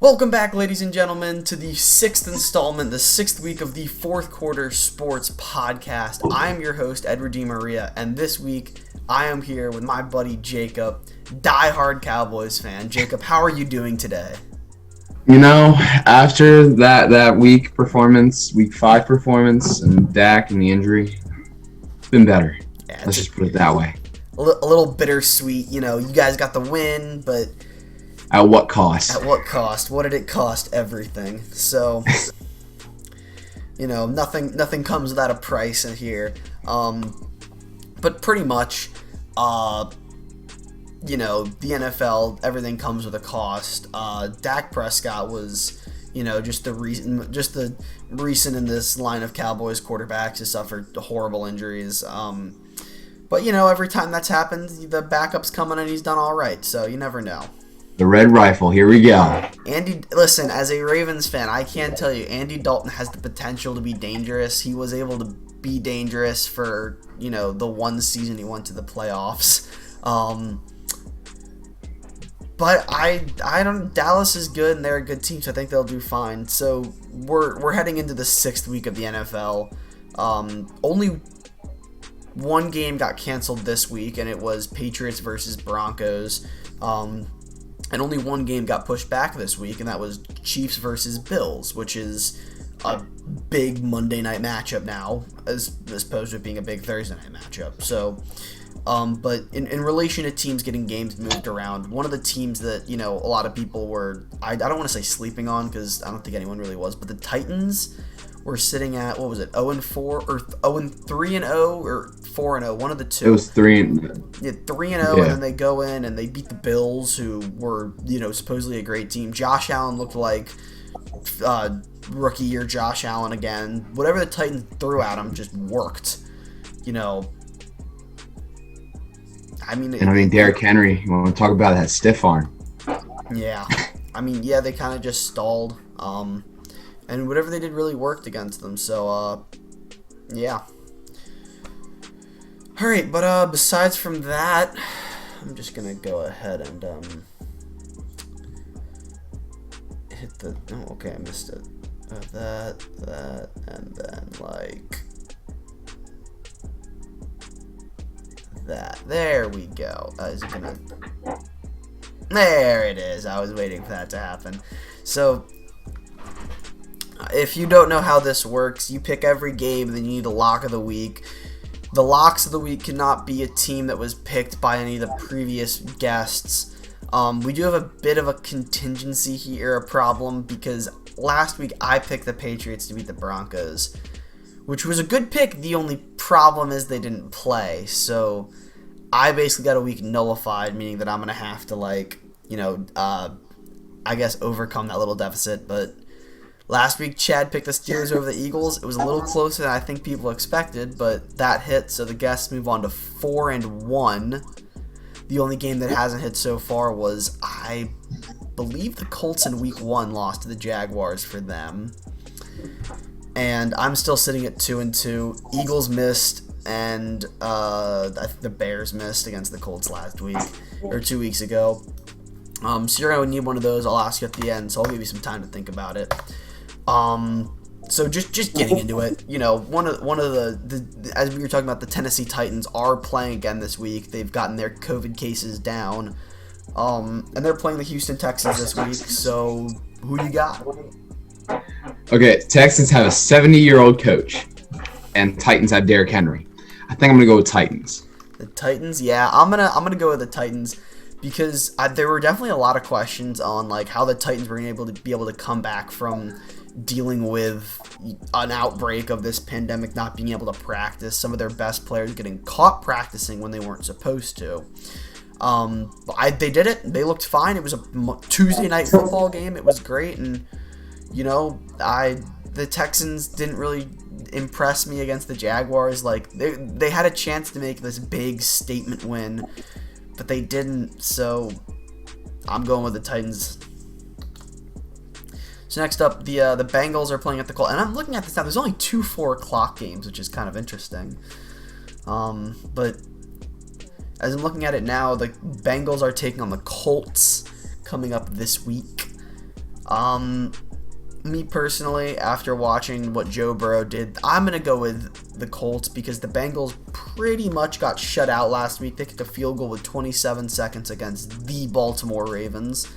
Welcome back, ladies and gentlemen, to the sixth installment, the sixth week of the fourth quarter sports podcast. I am your host, Edward DiMaria, and this week I am here with my buddy Jacob, diehard Cowboys fan. Jacob, how are you doing today? After that week performance, week 5 performance, and Dak and the injury, it's been better. Yeah, Let's just put it that way. A little bittersweet. You guys got the win, but At what cost? at what cost? What did it cost? Everything. So, nothing comes without a price in here. But pretty much, the NFL, everything comes with a cost. Dak Prescott was, just the recent in this line of Cowboys quarterbacks who suffered horrible injuries. But every time that's happened, the backup's coming and he's done all right. So you never know. The red rifle. Here we go. Listen, as a Ravens fan, I can tell you, Andy Dalton has the potential to be dangerous. He was able to be dangerous for, the one season he went to the playoffs. But I don't. Dallas is good and they're a good team, so I think they'll do fine. So we're heading into the sixth week of the NFL. Only one game got canceled this week, and it was Patriots versus Broncos. And only one game got pushed back this week, and that was Chiefs versus Bills, which is a big Monday night matchup now, as opposed to it being a big Thursday night matchup. So, but in relation to teams getting games moved around, one of the teams that, a lot of people were, I don't want to say sleeping on, because I don't think anyone really was, but the Titans were sitting at, 0-4, or 0-3-0, or 4-0, one of the two. It was 3 and 3-0, Yeah. and then they go in and they beat the Bills, who were, supposedly a great team. Josh Allen looked like rookie year Josh Allen again. Whatever the Titans threw at him just worked. Derrick Henry. You want to talk about that stiff arm? Yeah. They kind of just stalled. And whatever they did really worked against them. So, yeah. All right, but besides from that, I'm just gonna go ahead and hit the. Oh, okay, I missed it. That, and then that. There we go. Is it gonna? There it is. I was waiting for that to happen. So, if you don't know how this works, you pick every game, then you need a lock of the week. The locks of the week cannot be a team that was picked by any of the previous guests. We do have a bit of a contingency here, a problem, because last week I picked the Patriots to beat the Broncos, which was a good pick. The only problem is they didn't play, so I basically got a week nullified, meaning that I'm going to have to, overcome that little deficit, but last week, Chad picked the Steelers over the Eagles. It was a little closer than I think people expected, but that hit, so the guests move on to 4-1. The only game that hasn't hit so far was, I believe, the Colts in Week 1 lost to the Jaguars for them. And I'm still sitting at 2-2. Eagles missed, and I think the Bears missed against the Colts last week, or 2 weeks ago. So you're going to need one of those. I'll ask you at the end, so I'll give you some time to think about it. So just getting into it, one of the as we were talking about, the Tennessee Titans are playing again this week. They've gotten their COVID cases down, and they're playing the Houston Texans this week. So who you got? Okay, Texans have a 70-year-old coach, and Titans have Derrick Henry. I think I'm gonna go with Titans. The Titans, yeah, I'm gonna go with the Titans. Because there were definitely a lot of questions on how the Titans were able to come back from dealing with an outbreak of this pandemic, not being able to practice, some of their best players getting caught practicing when they weren't supposed to. They did it. They looked fine. It was a Tuesday night football game. It was great, and the Texans didn't really impress me against the Jaguars. They had a chance to make this big statement win, but they didn't, so I'm going with the Titans. So next up, the Bengals are playing at the Colts, and I'm looking at this now. There's only 2 4:00 games, which is kind of interesting. But as I'm looking at it now, the Bengals are taking on the Colts coming up this week. Me personally, after watching what Joe Burrow did, I'm going to go with the Colts because the Bengals pretty much got shut out last week. They kicked a field goal with 27 seconds against the Baltimore Ravens.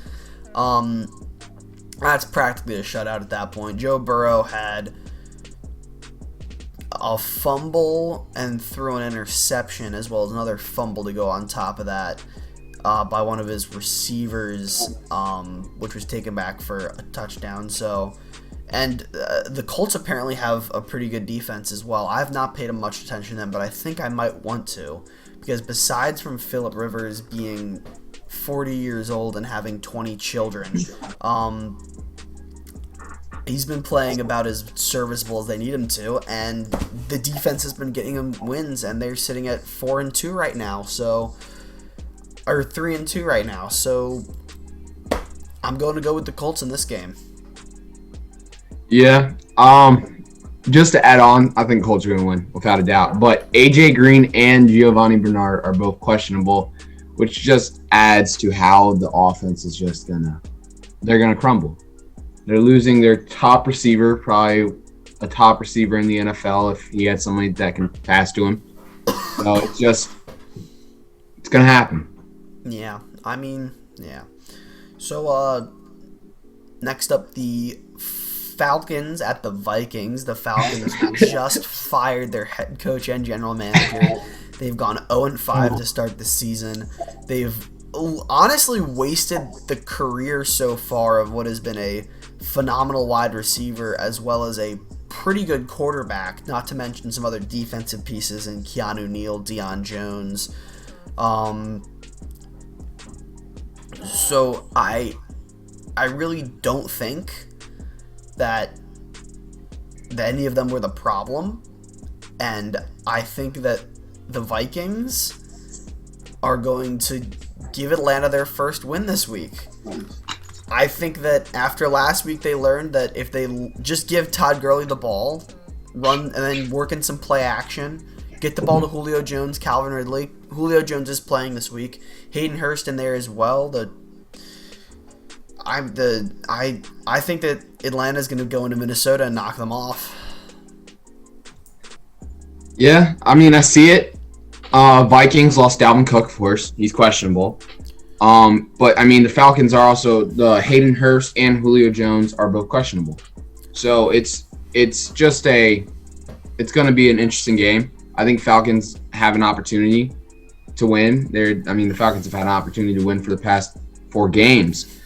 That's practically a shutout at that point. Joe Burrow had a fumble and threw an interception, as well as another fumble to go on top of that by one of his receivers, which was taken back for a touchdown. And the Colts apparently have a pretty good defense as well. I have not paid much attention to them, but I think I might want to, because besides from Phillip Rivers being 40 years old and having 20 children, he's been playing about as serviceable as they need him to, and the defense has been getting him wins, and they're sitting at 4-2 right now, or 3-2 right now. So I'm going to go with the Colts in this game. Yeah. Just to add on, I think Colts are going to win without a doubt. But AJ Green and Giovanni Bernard are both questionable, which just adds to how the offense is just they're gonna crumble. They're losing their top receiver, probably a top receiver in the NFL if he had somebody that can pass to him. So it's gonna happen. Yeah, yeah. So next up, the Falcons at the Vikings. The Falcons just fired their head coach and general manager. They've gone 0-5 to start the season. They've honestly wasted the career so far of what has been a phenomenal wide receiver as well as a pretty good quarterback, not to mention some other defensive pieces in Keanu Neal, Deion Jones. So I really don't think that any of them were the problem, and I think that the Vikings are going to give Atlanta their first win this week. I think that after last week they learned that if they just give Todd Gurley the ball, run and then work in some play action, get the ball to Julio Jones, Calvin Ridley. Julio Jones is playing this week. Hayden Hurst in there as well. I think that Atlanta's going to go into Minnesota and knock them off. Yeah, I see it. Vikings lost Dalvin Cook, of course. He's questionable. But the Falcons are also the Hayden Hurst and Julio Jones are both questionable. So it's going to be an interesting game. I think Falcons have an opportunity to win. The Falcons have had an opportunity to win for the past 4 games.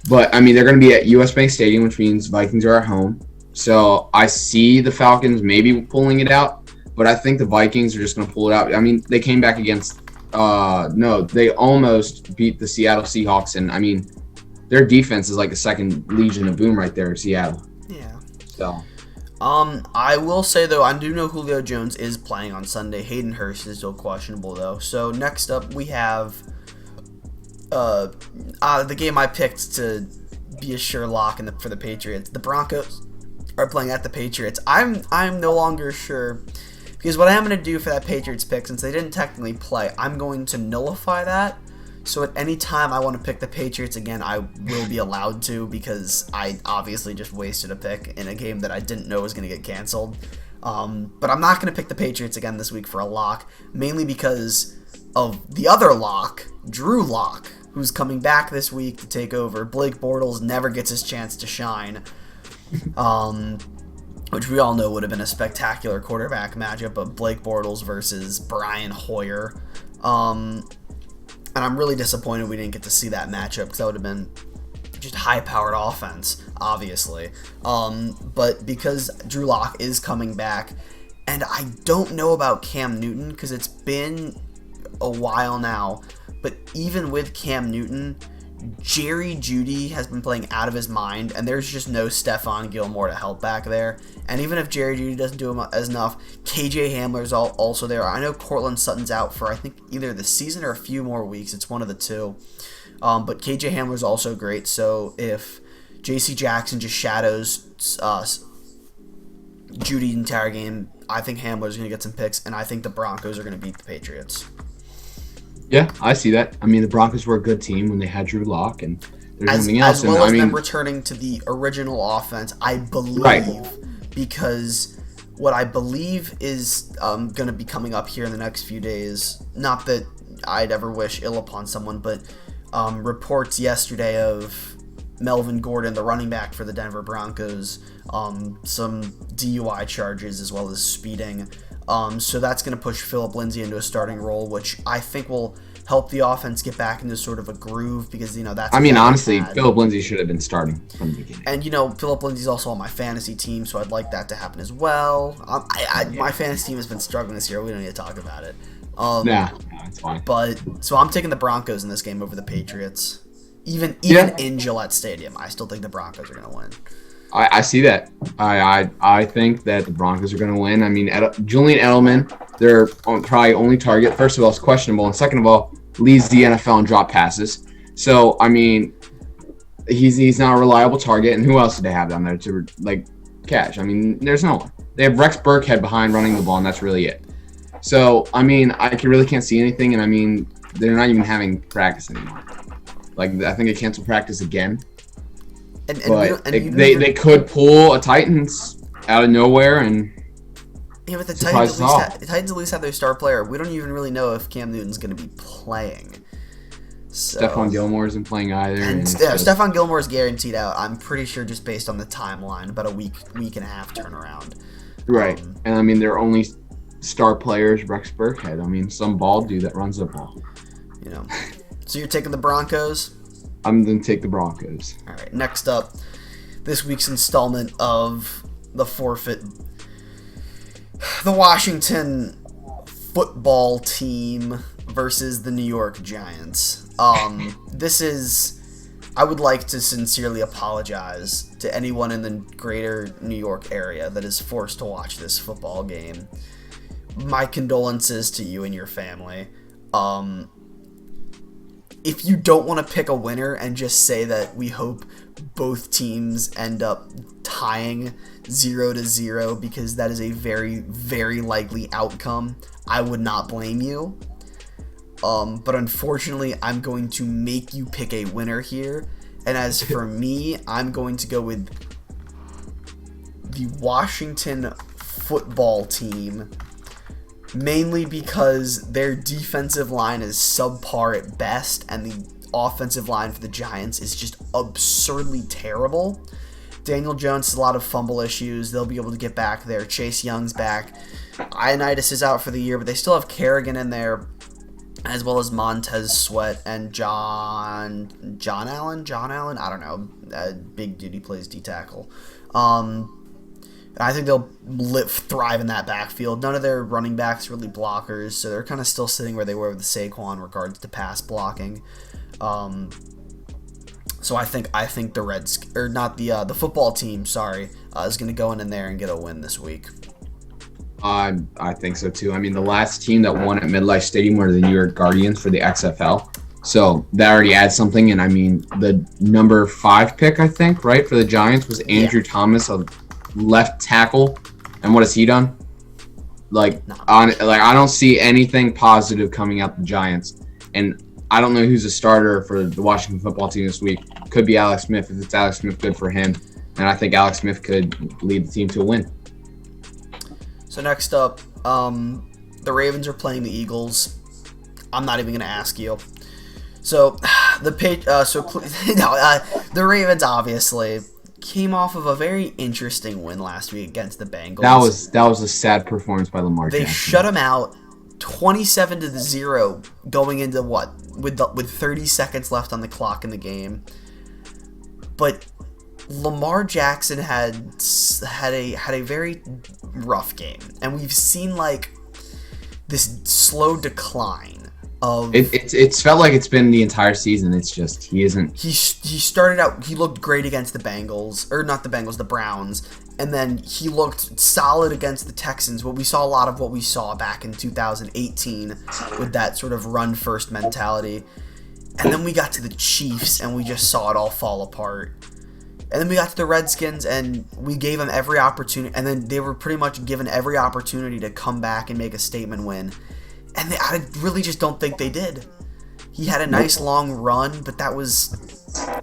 But, they're going to be at US Bank Stadium, which means Vikings are at home. So I see the Falcons maybe pulling it out, but I think the Vikings are just going to pull it out. They came back against they almost beat the Seattle Seahawks, and, their defense is like the second Legion of Boom right there in Seattle. Yeah. So. I will say, though, I do know Julio Jones is playing on Sunday. Hayden Hurst is still questionable, though. So next up, we have the game I picked to be a sure lock for the Patriots. The Broncos are playing at the Patriots. I'm no longer sure, because what I'm going to do for that Patriots pick, since they didn't technically play, I'm going to nullify that. So at any time I want to pick the Patriots again, I will be allowed to, because I obviously just wasted a pick in a game that I didn't know was going to get canceled. But I'm not going to pick the Patriots again this week for a lock, mainly because of the other lock, Drew Lock, who's coming back this week to take over. Blake Bortles never gets his chance to shine, which we all know would have been a spectacular quarterback matchup of Blake Bortles versus Brian Hoyer. And I'm really disappointed we didn't get to see that matchup, because that would have been just high-powered offense, obviously. But because Drew Lock is coming back, and I don't know about Cam Newton, because it's been a while now, but even with Cam Newton, Jerry Jeudy has been playing out of his mind, and there's just no Stephon Gilmore to help back there. And even if Jerry Jeudy doesn't do as enough, KJ Hamler's also there. I know Cortland Sutton's out for, I think, either the season or a few more weeks. It's one of the two. But KJ Hamler's also great. So if J.C. Jackson just shadows Jeudy the entire game, I think Hamler's going to get some picks, and I think the Broncos are going to beat the Patriots. Yeah, I see that. The Broncos were a good team when they had Drew Lock, and there's nothing else. As well as them returning to the original offense, I believe, right. because what I believe is going to be coming up here in the next few days, not that I'd ever wish ill upon someone, but reports yesterday of Melvin Gordon, the running back for the Denver Broncos, some DUI charges as well as speeding. So that's going to push Phillip Lindsay into a starting role, which I think will help the offense get back into sort of a groove because, that's... I mean, honestly, Phillip Lindsay should have been starting from the beginning. And, Phillip Lindsay's also on my fantasy team, so I'd like that to happen as well. My fantasy team has been struggling this year. We don't need to talk about it. No, it's fine. But, so I'm taking the Broncos in this game over the Patriots. Even in Gillette Stadium, I still think the Broncos are going to win. I see that. I think that the Broncos are going to win. I mean, Julian Edelman, their probably only target, first of all, is questionable, and second of all, leads the NFL in drop passes. So, I mean, he's not a reliable target, and who else do they have down there to, catch? I mean, there's no one. They have Rex Burkhead behind running the ball, and that's really it. So, I mean, really can't see anything, and I mean, they're not even having practice anymore. I think they canceled practice again. They could pull a Titans out of nowhere and but the Titans at least have their star player. We don't even really know if Cam Newton's going to be playing. So, Stephon Gilmore isn't playing either. Stephon Gilmore's guaranteed out. I'm pretty sure just based on the timeline, about a week and a half turnaround. Right, and I mean their only star player is Rex Burkhead. I mean some bald dude that runs the ball. So you're taking the Broncos? I'm going to take the Broncos. All right, next up, this week's installment of the forfeit. The Washington football team versus the New York Giants. I would like to sincerely apologize to anyone in the greater New York area that is forced to watch this football game. My condolences to you and your family. If you don't want to pick a winner and just say that we hope both teams end up tying 0-0 because that is a very, very likely outcome, I would not blame you. But unfortunately, I'm going to make you pick a winner here. And as for me, I'm going to go with the Washington football team, mainly because their defensive line is subpar at best, and the offensive line for the Giants is just absurdly terrible. Daniel Jones has a lot of fumble issues. They'll be able to get back there. Chase Young's back. Ionitis is out for the year, but they still have Kerrigan in there, as well as Montez Sweat and John Allen? I don't know. Big dude, he plays D-tackle. I think they'll thrive in that backfield. None of their running backs are really blockers, so they're kind of still sitting where they were with Saquon in regards to pass blocking. So I think the football team, is going to go in there and get a win this week. I think so too. I mean, the last team that won at MetLife Stadium were the New York Guardians for the XFL. So that already adds something. And I mean, the number 5 pick, I think, right, for the Giants was Andrew Thomas, a left tackle. And what has he done? I don't see anything positive coming out the Giants. And I don't know who's a starter for the Washington football team this week. Could be Alex Smith. If it's Alex Smith, good for him. And I think Alex Smith could lead the team to a win. So next up, the Ravens are playing the Eagles. I'm not even going to ask you. So the Ravens obviously came off of a very interesting win last week against the Bengals. That was a sad performance by Lamar Jackson. They shut him out 27-0 going into with 30 seconds left on the clock in the game. But Lamar Jackson had a very rough game, and we've seen this slow decline of. It's felt like it's been the entire season. It's just he isn't. He started out. He looked great against the Bengals, or not the Bengals, the Browns, and then he looked solid against the Texans. But we saw a lot of what we saw back in 2018 with that sort of run first mentality, and then we got to the Chiefs, and we just saw it all fall apart. And then we got to the Redskins, and we gave them every opportunity. And then they were pretty much given every opportunity to come back and make a statement win. And I really just don't think they did. He had a nice long run, but that was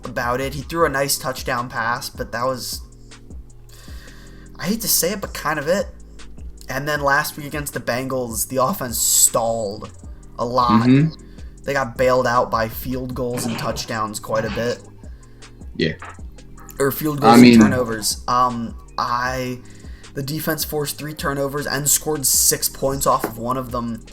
about it. He threw a nice touchdown pass, but that was, I hate to say it, but kind of it. And then last week against the Bengals, the offense stalled a lot. Mm-hmm. They got bailed out by field goals and touchdowns quite a bit. Yeah. Or field goals and turnovers. The defense forced 3 turnovers and scored 6 points off of one of them.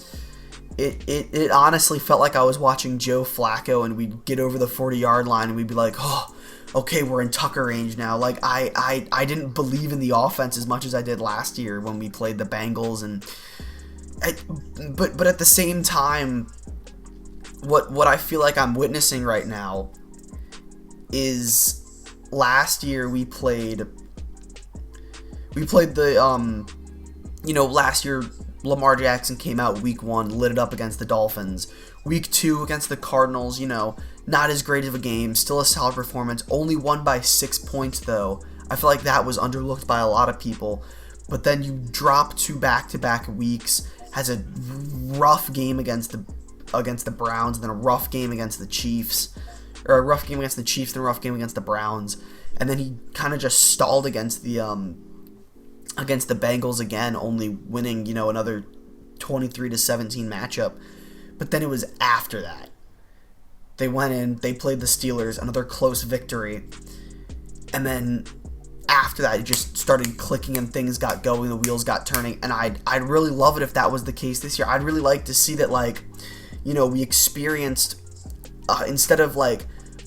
It honestly felt like I was watching Joe Flacco, and we'd get over the 40-yard line and we'd be like, oh, okay, we're in Tucker range now. Like, I didn't believe in the offense as much as I did last year when we played the Bengals. But at the same time, what I feel like I'm witnessing right now is last year we played the last year Lamar Jackson came out week 1, lit it up against the Dolphins. Week 2 against the Cardinals, not as great of a game, still a solid performance, only won by 6 points though. I feel like that was underlooked by a lot of people. But then you drop 2 back-to-back weeks, has a rough game against the Browns, and then a rough game against the Chiefs, or a rough game against the Chiefs, then a rough game against the Browns, and then he kind of just stalled against the Bengals again, only winning, another 23-17 matchup. But then it was after that. They went in, they played the Steelers, another close victory. And then after that, it just started clicking and things got going, the wheels got turning. And I'd really love it if that was the case this year. I'd really like to see that, we experienced, instead of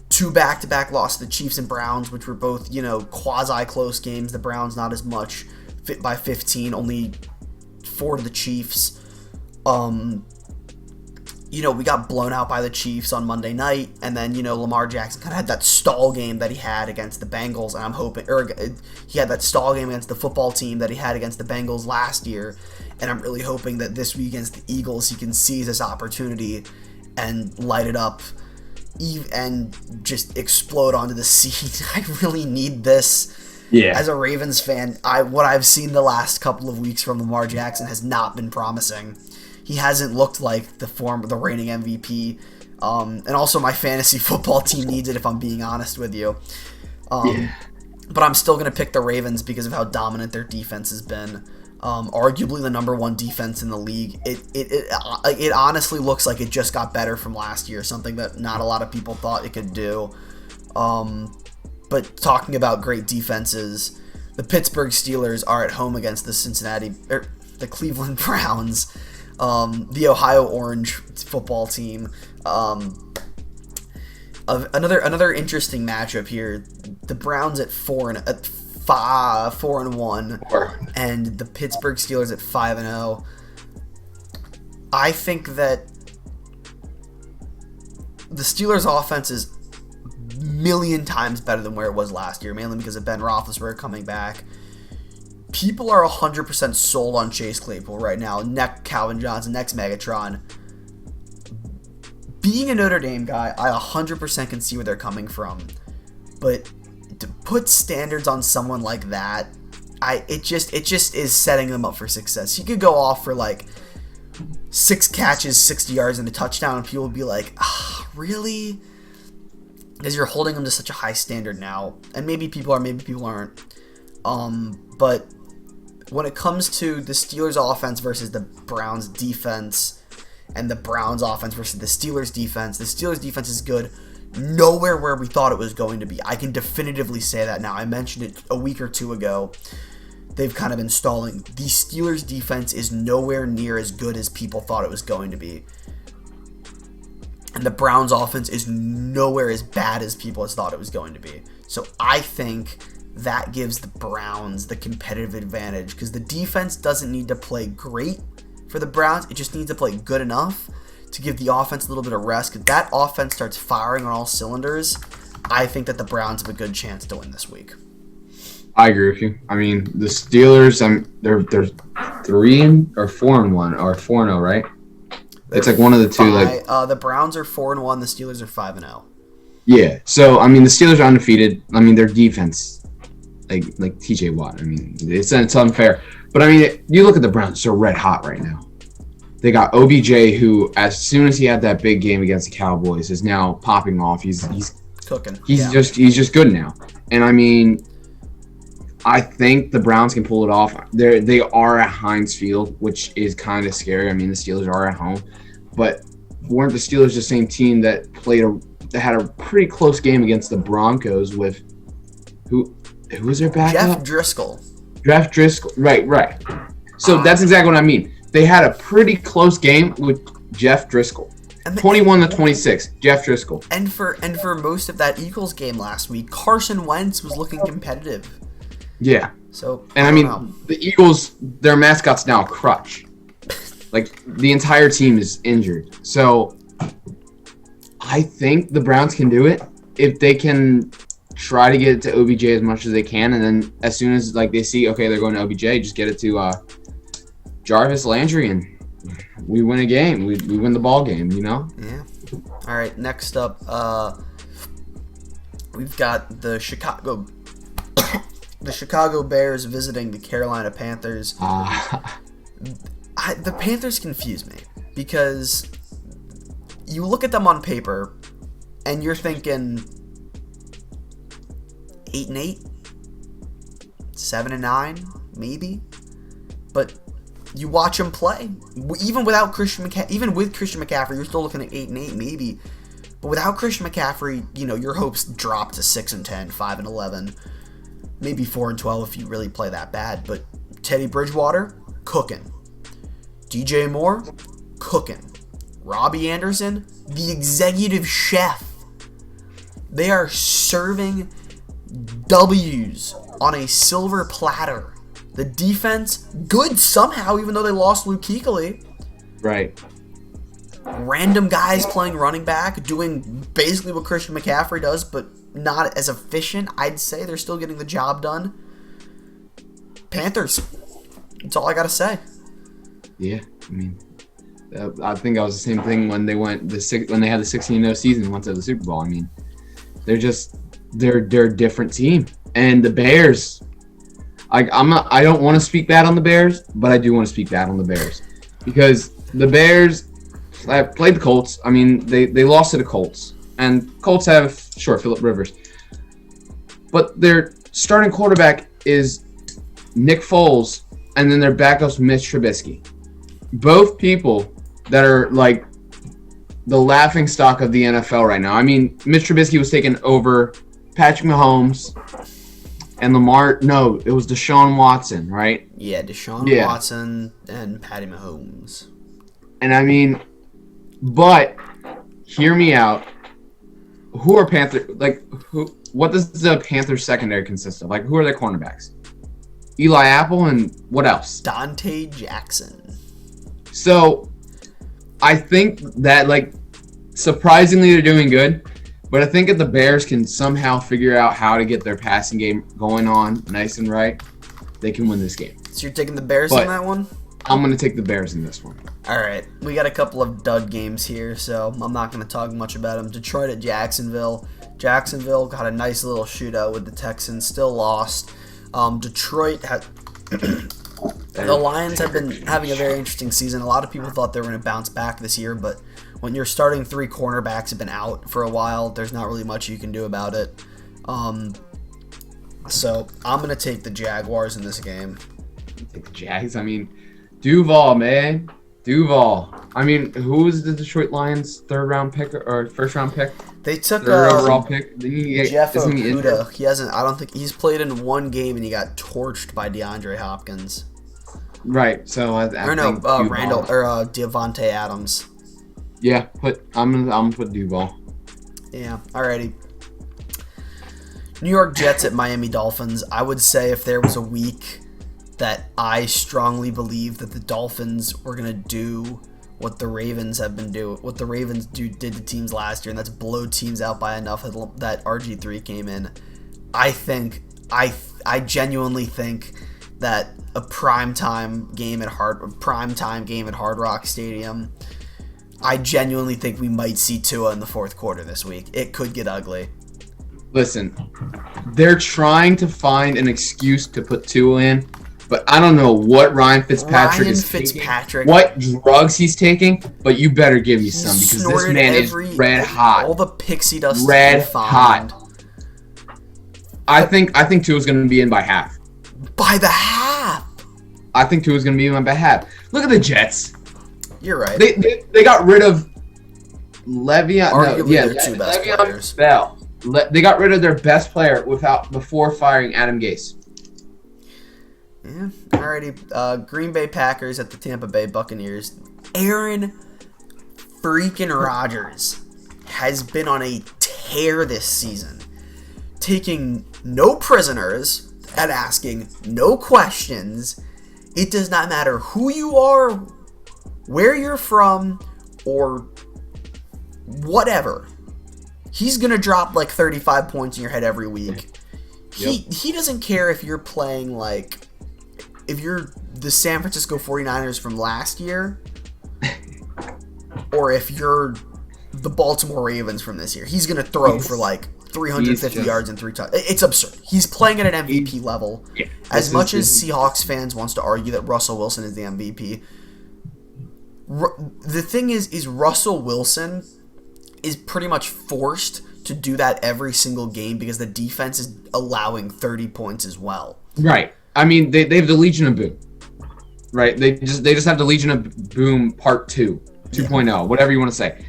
2 back-to-back losses to the Chiefs and Browns, which were both, quasi-close games. The Browns not as much, by 15, only 4 to the Chiefs. We got blown out by the Chiefs on Monday night, and then, Lamar Jackson kind of had that stall game that he had against the Bengals, and I'm hoping, or he had that stall game against the football team that he had against the Bengals last year, and I'm really hoping that this week against the Eagles, he can seize this opportunity and light it up and just explode onto the scene. I really need this. Yeah. As a Ravens fan, what I've seen the last couple of weeks from Lamar Jackson has not been promising. He hasn't looked like the reigning MVP. And also my fantasy football team needs it, if I'm being honest with you. But I'm still going to pick the Ravens because of how dominant their defense has been. Arguably the number 1 defense in the league. It honestly looks like it just got better from last year, something that not a lot of people thought it could do. But talking about great defenses, the Pittsburgh Steelers are at home against the Cleveland Browns, the Ohio Orange football team. Another interesting matchup here. The Browns at 4-1, and the Pittsburgh Steelers at 5-0. I think that the Steelers' offense is million times better than where it was last year, mainly because of Ben Roethlisberger coming back. People are 100% sold on Chase Claypool right now. Next Calvin Johnson, next Megatron. Being a Notre Dame guy, I 100% can see where they're coming from. But to put standards on someone like that, it just is setting them up for success. He could go off for 6 catches, 60 yards, and a touchdown, and people would be like, really? Because you're holding them to such a high standard now. And maybe people are, maybe people aren't. But when it comes to the Steelers offense versus the Browns defense, and the Browns offense versus the Steelers defense is good. Nowhere where we thought it was going to be. I can definitively say that now. I mentioned it a week or 2 ago. They've kind of been stalling. The Steelers defense is nowhere near as good as people thought it was going to be. And the Browns offense is nowhere as bad as people thought it was going to be. So I think that gives the Browns the competitive advantage, because the defense doesn't need to play great for the Browns. It just needs to play good enough to give the offense a little bit of rest. If that offense starts firing on all cylinders, I think that the Browns have a good chance to win this week. I agree with you. I mean, the Steelers, they're 3-4-1 or 4-0, right? It's one of the two. The Browns are 4-1. The Steelers are 5-0. Yeah. So I mean, the Steelers are undefeated. I mean, their defense, like T.J. Watt. I mean, it's unfair. But I mean, you look at the Browns; they're red hot right now. They got OBJ, who, as soon as he had that big game against the Cowboys, is now popping off. He's Cooking. He's just good now. And I mean, I think the Browns can pull it off. They are at Heinz Field, which is kind of scary. I mean, the Steelers are at home, but weren't the Steelers the same team that had a pretty close game against the Broncos with who was their backup? Jeff Driscoll. Right. So that's exactly what I mean. They had a pretty close game with Jeff Driscoll. 21-26, Jeff Driscoll. And for most of that Eagles game last week, Carson Wentz was looking competitive. Yeah. So and I mean, the Eagles, their mascot's now a crutch. Like, the entire team is injured. So I think the Browns can do it if they can try to get it to OBJ as much as they can, and then as soon as they see, okay, they're going to OBJ, just get it to Jarvis Landry, and we win a game. We win the ball game, Yeah. All right, next up, we've got the Chicago Bears visiting the Carolina Panthers. The Panthers confuse me because you look at them on paper and you're thinking 8-8, 7-9, maybe, but you watch them play. Even with Christian McCaffrey, you're still looking at 8-8, maybe. But without Christian McCaffrey, your hopes drop to 6-10, 5-11, maybe 4-12 if you really play that bad. But Teddy Bridgewater, cooking. DJ Moore, cooking. Robbie Anderson, the executive chef. They are serving W's on a silver platter. The defense, good somehow, even though they lost Luke Kuechly. Right. Random guys playing running back, doing basically what Christian McCaffrey does, but not as efficient. I'd say they're still getting the job done. Panthers. That's all I got to say. Yeah, I mean, I think that was the same thing when they had the 16-0 season and went to the Super Bowl. I mean, they're a different team. And the Bears, I don't want to speak bad on the Bears, but I do want to speak bad on the Bears because the Bears played the Colts. I mean, they lost to the Colts, and Colts have Phillip Rivers, but their starting quarterback is Nick Foles, and then their backup's Mitch Trubisky. Both people that are like the laughing stock of the NFL right now. I mean, Mitch Trubisky was taking over Patrick Mahomes and Lamar. No, it was Deshaun Watson, right? Yeah, Deshaun Watson and Patty Mahomes. And I mean, but hear me out. Who are Panthers? What does the Panthers secondary consist of? Who are their cornerbacks? Eli Apple and what else? Dante Jackson. So, I think that, surprisingly, they're doing good. But I think if the Bears can somehow figure out how to get their passing game going on nice and right, they can win this game. So, you're taking the Bears in that one? I'm going to take the Bears in this one. All right. We got a couple of dud games here, so I'm not going to talk much about them. Detroit at Jacksonville. Jacksonville got a nice little shootout with the Texans. Still lost. Detroit had... The Lions have been having a very interesting season. A lot of people thought they were going to bounce back this year, but when your starting three cornerbacks have been out for a while, there's not really much you can do about it. So I'm going to take the Jaguars in this game. Take the Jags? I mean, Duval, man. Duval. I mean, who was the Detroit Lions' third-round pick or first-round pick? They took third overall pick. Jeff Okudah. He hasn't. I don't think he's played in one game, and he got torched by DeAndre Hopkins. Right. So Randall or Devontae Adams. Yeah. I'm gonna put Duval. Yeah. Alrighty. New York Jets at Miami Dolphins. I would say if there was a week that I strongly believe that the Dolphins were gonna do what the Ravens have been doing, what the Ravens did to teams last year, and that's blow teams out by enough that RG3 came in. I genuinely think that a primetime game at Hard Rock Stadium, I genuinely think we might see Tua in the fourth quarter this week. It could get ugly. Listen, they're trying to find an excuse to put Tua in, but I don't know what Ryan Fitzpatrick is taking, what drugs he's taking, but you better give me some because this man is red hot. All the pixie dust. Red hot. I think Tua's going to be in by half. By the half. I think Tua's going to be in by half. Look at the Jets. You're right. They got rid of Le'Veon. Arguably their two best players. Bell. They got rid of their best player before firing Adam Gase. Yeah. Alrighty. Green Bay Packers at the Tampa Bay Buccaneers. Aaron freaking Rodgers has been on a tear this season, taking no prisoners and asking no questions. It does not matter who you are, where you're from, or whatever. He's going to drop like 35 points in your head every week. Yep. He doesn't care if you're playing like, if you're the San Francisco 49ers from last year, or if you're the Baltimore Ravens from this year. He's going to throw for like 350 yards and 3 touchdowns. It's absurd. He's playing at an MVP level. Yeah, as much as Seahawks fans wants to argue that Russell Wilson is the MVP, the thing is Russell Wilson is pretty much forced to do that every single game because the defense is allowing 30 points as well. Right. I mean, they have the Legion of Boom. Right? They just have the Legion of Boom Part 2, 2.0, whatever you want to say.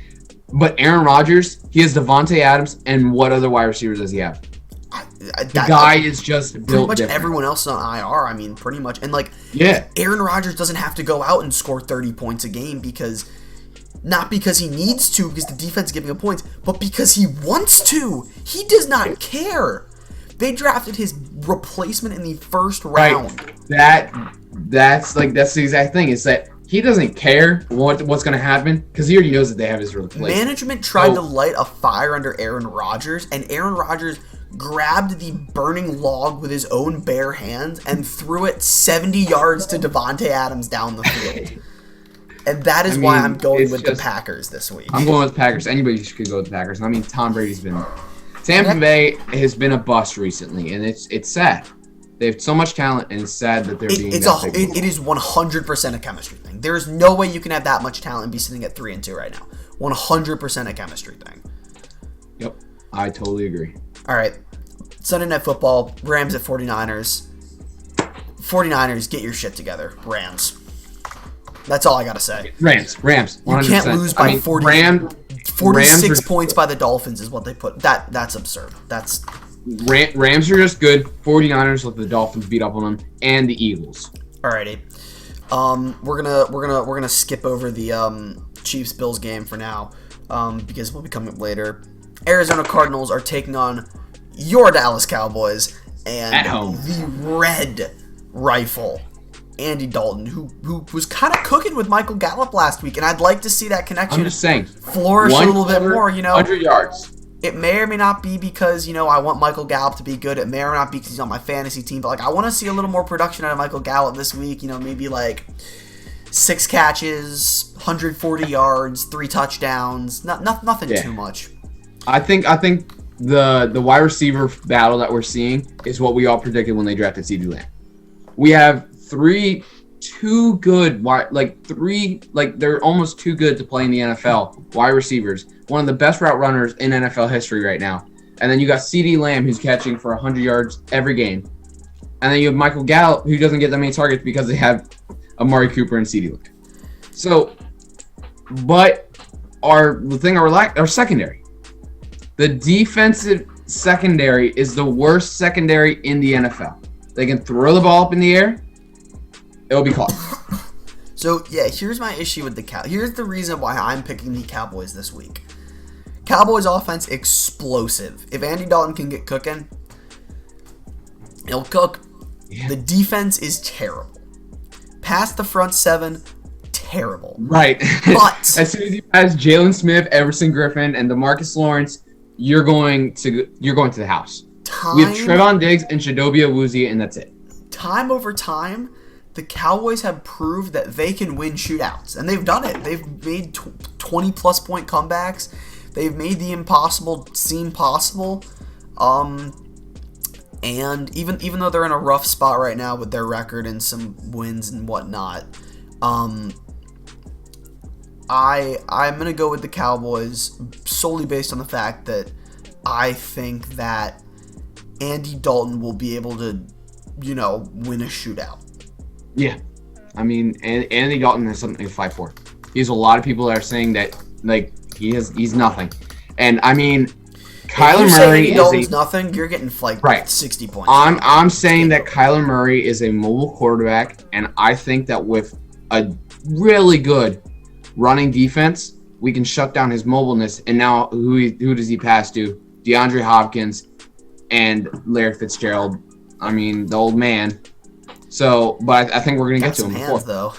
But Aaron Rodgers, he has Devontae Adams, and what other wide receivers does he have? The guy is just built pretty much different. Everyone else is on IR. I mean, pretty much. And like, Aaron Rodgers doesn't have to go out and score 30 points a game because, not because he needs to, because the defense is giving him points, but because he wants to. He does not care. They drafted his replacement in the first round. Right. That's the exact thing. Is that he doesn't care what's going to happen because he already knows that they have his replacement. Management tried to light a fire under Aaron Rodgers, and Aaron Rodgers grabbed the burning log with his own bare hands and threw it 70 yards to Devontae Adams down the field. And that is why I'm going with the Packers this week. I'm going with the Packers. Anybody could go with the Packers. I mean, Tom Brady's been... Tampa Bay has been a bust recently, and it's sad. They have so much talent, and it's sad that they're being it is 100% a chemistry thing. There's no way you can have that much talent and be sitting at 3-2 right now. 100% a chemistry thing. Yep, I totally agree. All right, Sunday Night Football, Rams at 49ers. 49ers, get your shit together. Rams. That's all I got to say. Rams. 100%. You can't lose by 46 points by the Dolphins is what they put. That's absurd. That's... Rams are just good. 49ers let the Dolphins beat up on them, and the Eagles. Alrighty. We're gonna skip over the Chiefs Bills game for now, because we'll be coming up later. Arizona Cardinals are taking on your Dallas Cowboys and at home. The Red Rifle, Andy Dalton, who was kind of cooking with Michael Gallup last week, and I'd like to see that connection. I'm just saying, flourish a little bit more. 100 yards. It may or may not be because, I want Michael Gallup to be good. It may or may not be because he's on my fantasy team. But, I want to see a little more production out of Michael Gallup this week. Maybe, 6 catches, 140 yards, 3 touchdowns. Nothing too much. I think the wide receiver battle that we're seeing is what we all predicted when they drafted CeeDee Lamb. We have two good they're almost too good to play in the NFL wide receivers. One of the best route runners in NFL history right now. And then you got CeeDee Lamb, who's catching for 100 yards every game. And then you have Michael Gallup, who doesn't get that many targets because they have Amari Cooper and CeeDee Lamb. So, but our secondary. The defensive secondary is the worst secondary in the NFL. They can throw the ball up in the air. It'll be caught. So, here's my issue with the Cowboys. Here's the reason why I'm picking the Cowboys this week. Cowboys offense, explosive. If Andy Dalton can get cooking, he'll cook. Yeah. The defense is terrible. Past the front 7, terrible. Right. But as soon as you pass Jalen Smith, Everson Griffin, and DeMarcus Lawrence, you're going to the house. We have Trevon Diggs and Chidobe Awuzie, and that's it. Time over time, the Cowboys have proved that they can win shootouts, and they've done it. They've made 20-plus point comebacks. They've made the impossible seem possible. And And even though they're in a rough spot right now with their record and some wins and whatnot, I'm gonna go with the Cowboys solely based on the fact that I think that Andy Dalton will be able to, win a shootout. Yeah, I mean, Andy Dalton has something to fight for. There's a lot of people that are saying that he's nothing, and I mean, Kyler Murray is Dalton's nothing. You're getting right. 60 points. I'm saying that Kyler Murray is a mobile quarterback, and I think that with a really good running defense, we can shut down his mobileness. And now, who does he pass to? DeAndre Hopkins and Larry Fitzgerald. I mean, the old man. So, but I think we're gonna get to him before. Though.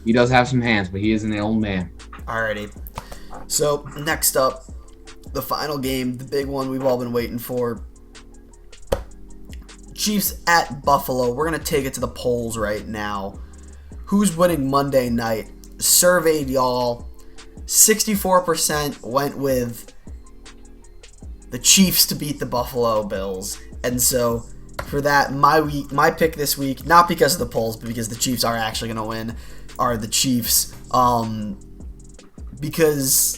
He does have some hands, but he is an old man. Alrighty. So next up, the final game, the big one we've all been waiting for. Chiefs at Buffalo. We're going to take it to the polls right now. Who's winning Monday night? Surveyed y'all. 64% went with the Chiefs to beat the Buffalo Bills. And so for that, my pick this week, not because of the polls, but because the Chiefs are actually going to win, are the Chiefs. Because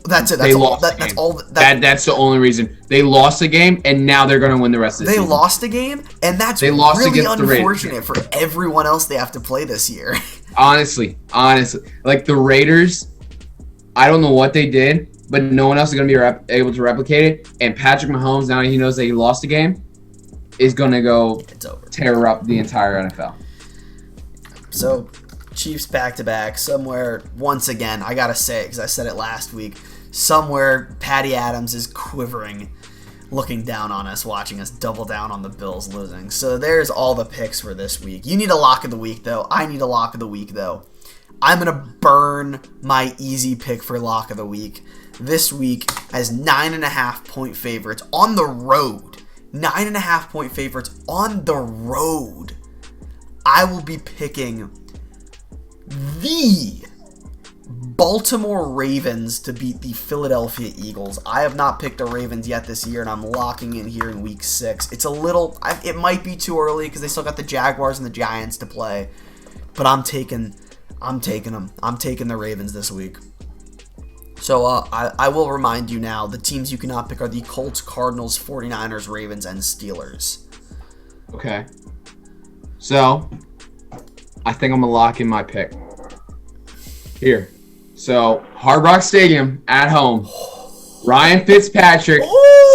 that's it. That's the only reason. They lost the game, and now they're going to win the rest of the season. They lost a game, and that's really unfortunate for everyone else they have to play this year. Honestly. Like the Raiders, I don't know what they did, but no one else is going to be able to replicate it. And Patrick Mahomes, now he knows that he lost a game, is going to go tear up the entire NFL. So, Chiefs back-to-back, somewhere, once again, I gotta say it because I said it last week, somewhere Patty Adams is quivering, looking down on us, watching us double down on the Bills losing. So there's all the picks for this week. You need a lock of the week, though. I need a lock of the week, though. I'm going to burn my easy pick for lock of the week this week as 9.5-point favorites on the road. 9.5-point favorites on the road. I will be picking the Baltimore Ravens to beat the Philadelphia Eagles. I have not picked the Ravens yet this year, and I'm locking in here in week 6. It's it might be too early because they still got the Jaguars and the Giants to play, but I'm taking them. I'm taking the Ravens this week. So I will remind you now, the teams you cannot pick are the Colts, Cardinals, 49ers, Ravens, and Steelers. Okay. So, I think I'm going to lock in my pick. Here. So, Hard Rock Stadium at home. Ryan Fitzpatrick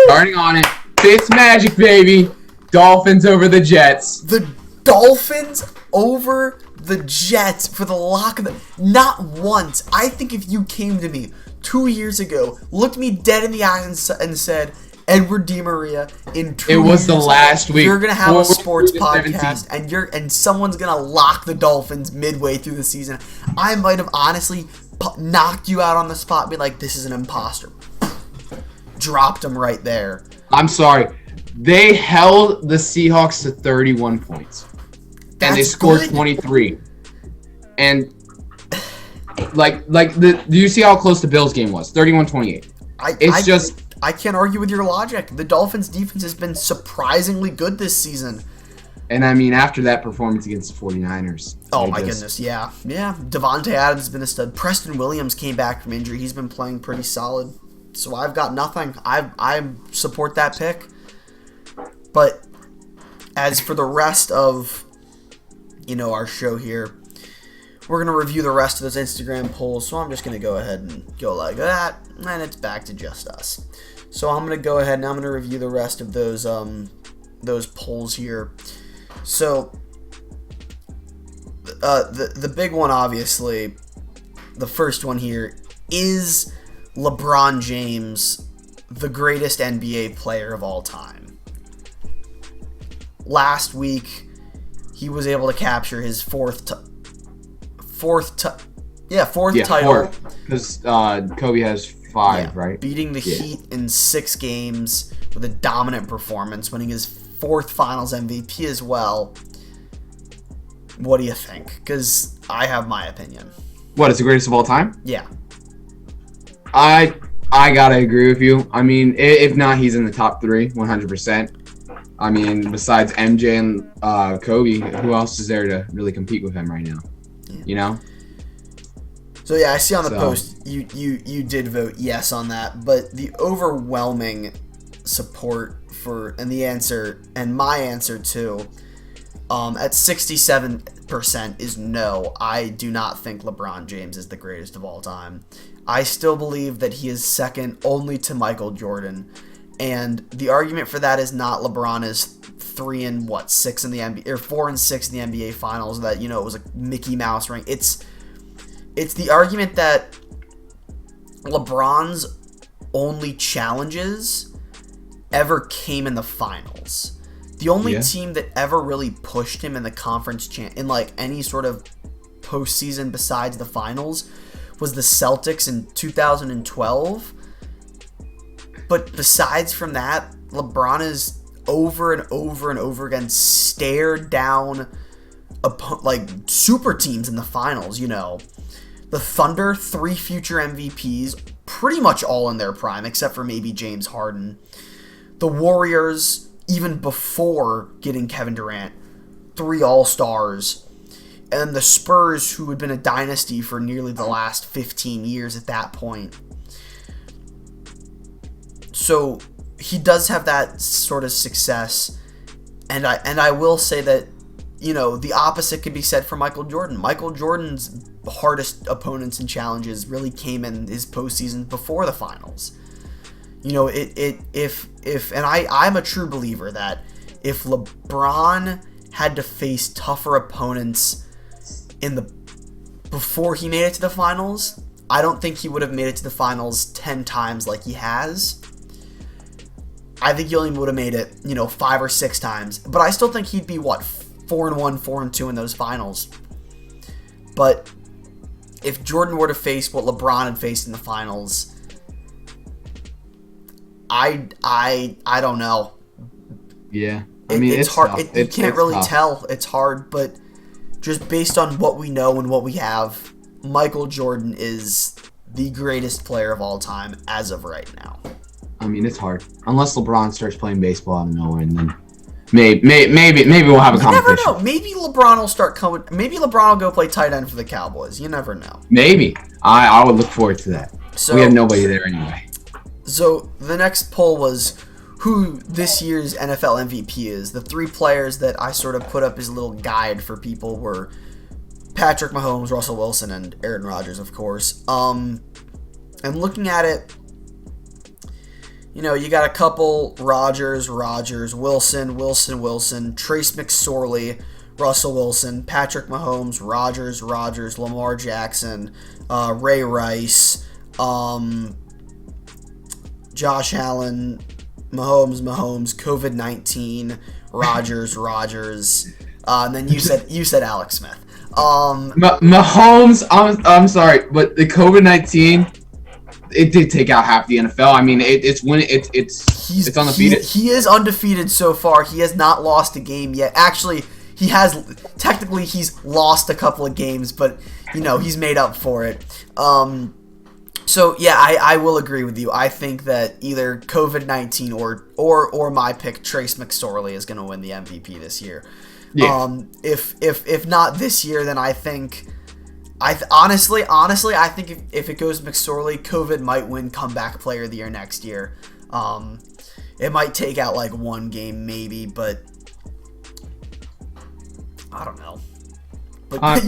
starting on it. Fitz magic, baby. Dolphins over the Jets. The Dolphins over the Jets for the lock of the... Not once. I think if you came to me 2 years ago, looked me dead in the eyes and said, Edward DiMaria, in 2 years... It was the last week. You're going to have a sports podcast, and someone's going to lock the Dolphins midway through the season. I might have honestly knocked you out on the spot and be like, this is an imposter. Dropped him right there. I'm sorry. They held the Seahawks to 31 points. And they scored 23. And do you see how close the Bills game was? 31-28. I can't argue with your logic. The Dolphins defense has been surprisingly good this season. And I mean, after that performance against the 49ers. Oh my goodness, yeah. Yeah, Devontae Adams has been a stud. Preston Williams came back from injury. He's been playing pretty solid. So I've got nothing. I support that pick. But as for the rest of our show here, we're going to review the rest of those Instagram polls, so I'm just going to go ahead and go like that, and it's back to just us. So I'm going to go ahead and I'm going to review the rest of those polls here. So the big one, obviously, the first one here, is LeBron James the greatest NBA player of all time? Last week, he was able to capture his fourth title. Because Kobe has 5, right? Beating the Heat in 6 games with a dominant performance, winning his 4th Finals MVP as well. What do you think? Because I have my opinion. What, is the greatest of all time? Yeah. I I gotta agree with you. I mean, if not, he's in the top 3, 100%. I mean, besides MJ and Kobe, who else is there to really compete with him right now? Yeah. You know? So yeah, I see on the post you did vote yes on that, but the overwhelming support and the answer and my answer too, at 67% is no. I do not think LeBron James is the greatest of all time. I still believe that he is second only to Michael Jordan. And the argument for that is not LeBron is 3 and 6 in the NBA or 4 and 6 in the NBA Finals. That it was a Mickey Mouse ring. It's the argument that LeBron's only challenges ever came in the finals. The only team that ever really pushed him in the conference in like any sort of postseason besides the finals was the Celtics in 2012. But besides from that, LeBron is over and over and over again stared down like super teams in the finals. The Thunder, 3 future MVPs, pretty much all in their prime, except for maybe James Harden. The Warriors, even before getting Kevin Durant, 3 All-Stars. And the Spurs, who had been a dynasty for nearly the last 15 years at that point. So he does have that sort of success, and I will say that the opposite could be said for Michael Jordan. Michael Jordan's hardest opponents and challenges really came in his postseason before the finals. I'm a true believer that if LeBron had to face tougher opponents before he made it to the finals, I don't think he would have made it to the finals 10 times like he has. I think he only would have made it, 5 or 6 times. But I still think he'd be, 4-1, 4-2 in those finals. But if Jordan were to face what LeBron had faced in the finals, I don't know. Yeah. I mean, it's hard. tough. You can't really tough. tell. It's hard. But just based on what we know and what we have, Michael Jordan is the greatest player of all time as of right now. I mean, it's hard. Unless LeBron starts playing baseball out of nowhere, and then maybe we'll have a competition. You never know. Maybe LeBron will start coming. Maybe LeBron will go play tight end for the Cowboys. You never know. Maybe. I would look forward to that. So, we have nobody there anyway. So the next poll was who this year's NFL MVP is. The 3 players that I sort of put up as a little guide for people were Patrick Mahomes, Russell Wilson, and Aaron Rodgers, of course. And looking at it, you got a couple Rodgers, Wilson, Trace McSorley, Russell Wilson, Patrick Mahomes, Rodgers, Lamar Jackson, Ray Rice, Josh Allen, Mahomes, COVID-19, Rodgers, and then you said Alex Smith. Mahomes, I'm sorry, but the COVID-19, it did take out half the NFL. I mean, it's undefeated. He is undefeated so far. He has not lost a game yet. Actually, he's lost a couple of games, but he's made up for it. So yeah, I will agree with you. I think that either COVID-19 or my pick, Trace McSorley, is going to win the MVP this year. Yeah. If not this year, then I think. Honestly, I think if it goes McSorley, COVID might win Comeback Player of the Year next year. It might take out like 1 game maybe, but I don't know. But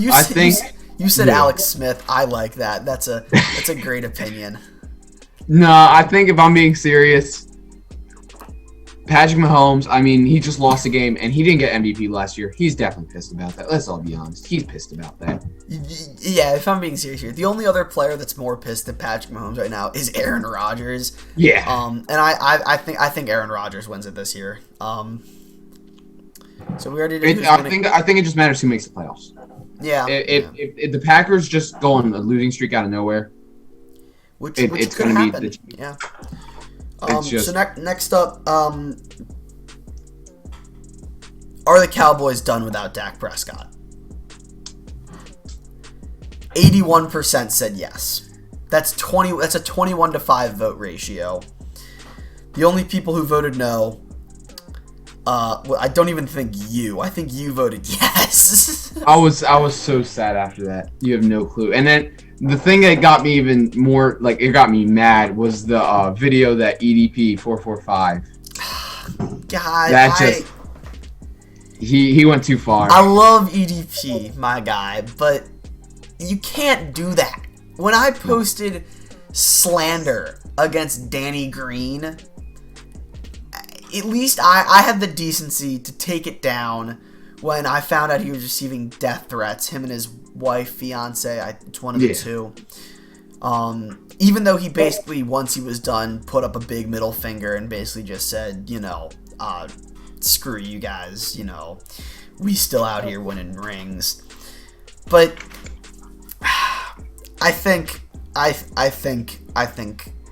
you said Alex Smith. I like that. That's a great opinion. No, I think if I'm being serious, Patrick Mahomes, I mean, he just lost a game, and he didn't get MVP last year. He's definitely pissed about that. Let's all be honest. He's pissed about that. Yeah, if I'm being serious here, the only other player that's more pissed than Patrick Mahomes right now is Aaron Rodgers. Yeah. And I think Aaron Rodgers wins it this year. So we already did. I think it just matters who makes the playoffs. Yeah. If the Packers just go on a losing streak out of nowhere, which it's could going to happen. be. Yeah. So next up, are the Cowboys done without Dak Prescott? 81% said yes. That's a 21-5 vote ratio. The only people who voted no, well, I don't even think you. I think you voted yes. I was so sad after that. You have no clue. And then the thing that got me even more, like, it got me mad was the video that EDP 445. God, he went too far. I love EDP, my guy, but you can't do that. When I posted slander against Danny Green, at least I had the decency to take it down when I found out he was receiving death threats, him and his wife, fiance, it's one of the two. Even though he basically, once he was done, put up a big middle finger and basically just said, screw you guys, we still out here winning rings. But I think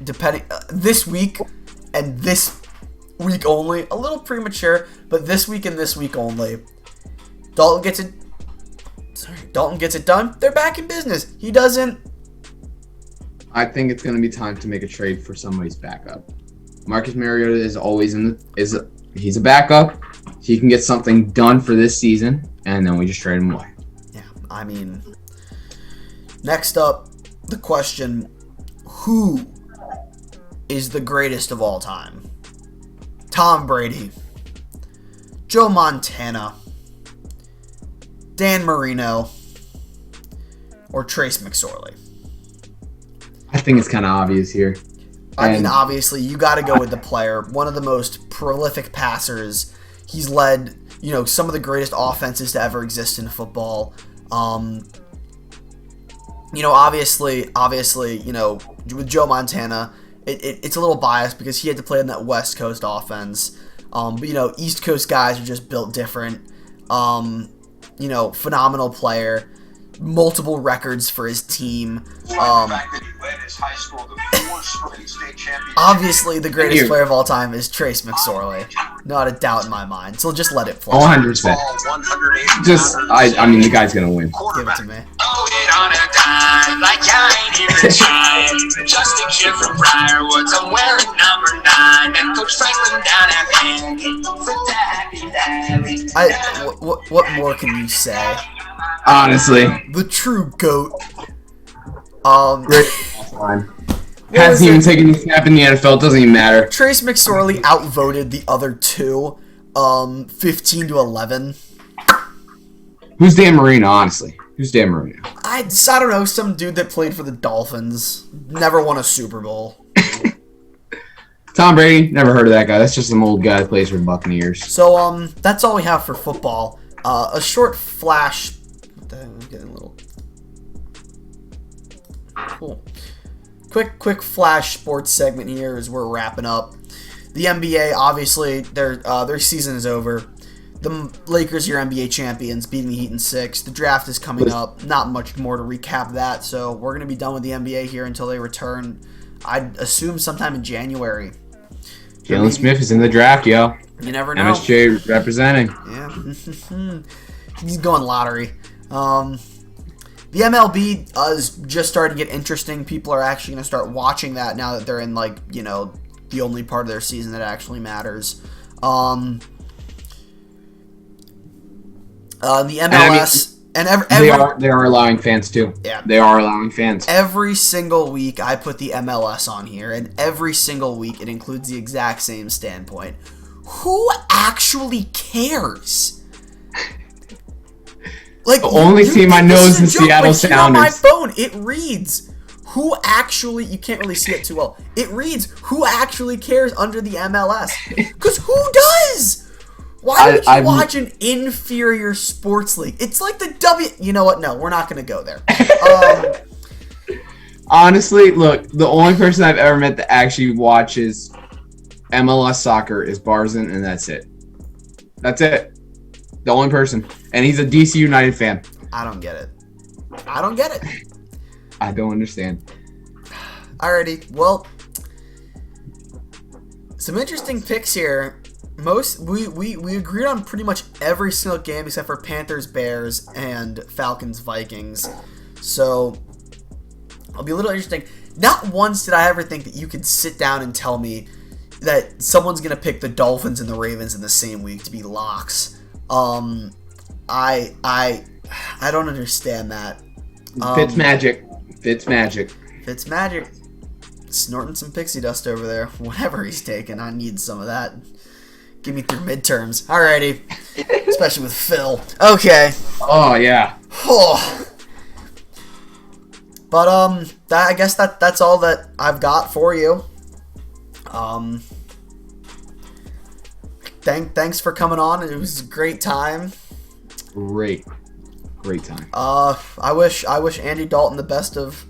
depending this week and this week only, a little premature, but this week and this week only, Dalton gets it done. They're back in business. He doesn't. I think it's going to be time to make a trade for somebody's backup. Marcus Mariota is always he's a backup. He can get something done for this season, and then we just trade him away. Yeah, I mean, next up, the question: who is the greatest of all time? Tom Brady, Joe Montana, Dan Marino, or Trace McSorley? I think it's kind of obvious here. I mean, obviously, you got to go with the player. One of the most prolific passers. He's led, some of the greatest offenses to ever exist in football. Obviously, with Joe Montana, it's a little biased because he had to play in that West Coast offense. But, East Coast guys are just built different. Phenomenal player. Multiple records for his team. Obviously, the greatest player of all time is Trace McSorley. Not a doubt in my mind. So just let it play. 100%. I mean, the guy's going to win. Give it to me. Just a kid from Briarwoods, I'm wearing number 9, and Coach Franklin down at What more can you say? Honestly, the true GOAT. Hasn't even taken a snap in the NFL. Doesn't even matter. Trace McSorley outvoted the other two, 15-11. Who's Dan Marino? Honestly, who's Dan Marino? I don't know. Some dude that played for the Dolphins, never won a Super Bowl. Tom Brady, never heard of that guy. That's just some old guy that plays for the Buccaneers. So that's all we have for football. A short flash. I'm getting a little cool. Quick flash sports segment here as we're wrapping up. The NBA, obviously, their season is over. The Lakers are your NBA champions, beating the Heat in 6. The draft is coming up. Not much more to recap that. So we're gonna be done with the NBA here until they return. I'd assume sometime in January. Jalen Smith is in the draft, yo. You never know. MSJ representing. Yeah. He's going lottery. The MLB is just starting to get interesting. People are actually going to start watching that now that they're in, the only part of their season that actually matters. The MLS... They are allowing fans too. Yeah. They are allowing fans. Every single week I put the MLS on here, and every single week it includes the exact same standpoint. Who actually cares? The only team I know is the Seattle Sounders. On my phone, it reads, who actually, you can't really see it too well, it reads, who actually cares under the MLS? Because who does? Why would you watch an inferior sports league? It's like the You know what? No, we're not going to go there. Honestly, look, the only person I've ever met that actually watches MLS soccer is Barzin, and that's it. That's it. The only person. And he's a DC United fan. I don't get it. I don't understand. Alrighty, well, some interesting picks here. We agreed on pretty much every single game except for Panthers, Bears, and Falcons, Vikings. So it'll be a little interesting. not once did I ever think that you could sit down and tell me that someone's going to pick the Dolphins and the Ravens in the same week to be locks. I don't understand that. Fitzmagic. Snorting some pixie dust over there. Whatever he's taking, I need some of that. Give me through midterms. Alrighty. Especially with Phil. Okay. Oh, yeah. But, I guess that's all that I've got for you. Thanks for coming on. It was a great time. Great time. I wish Andy Dalton the best of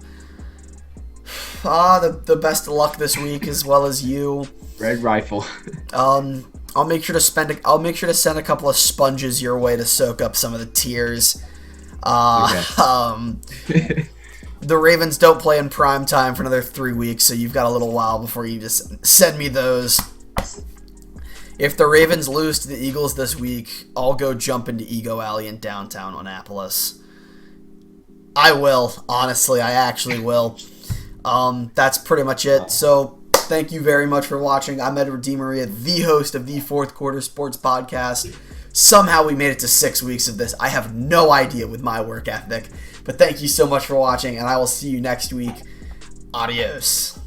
best of luck this week, as well as you. Red Rifle. I'll make sure to send a couple of sponges your way to soak up some of the tears. Okay. The Ravens don't play in prime time for another 3 weeks, so you've got a little while before you just send me those. If the Ravens lose to the Eagles this week, I'll go jump into Ego Alley in downtown Annapolis. I will. Honestly, I actually will. That's pretty much it. So, thank you very much for watching. I'm Edward DiMaria, the host of the Fourth Quarter Sports Podcast. Somehow we made it to 6 weeks of this. I have no idea with my work ethic. But thank you so much for watching, and I will see you next week. Adios.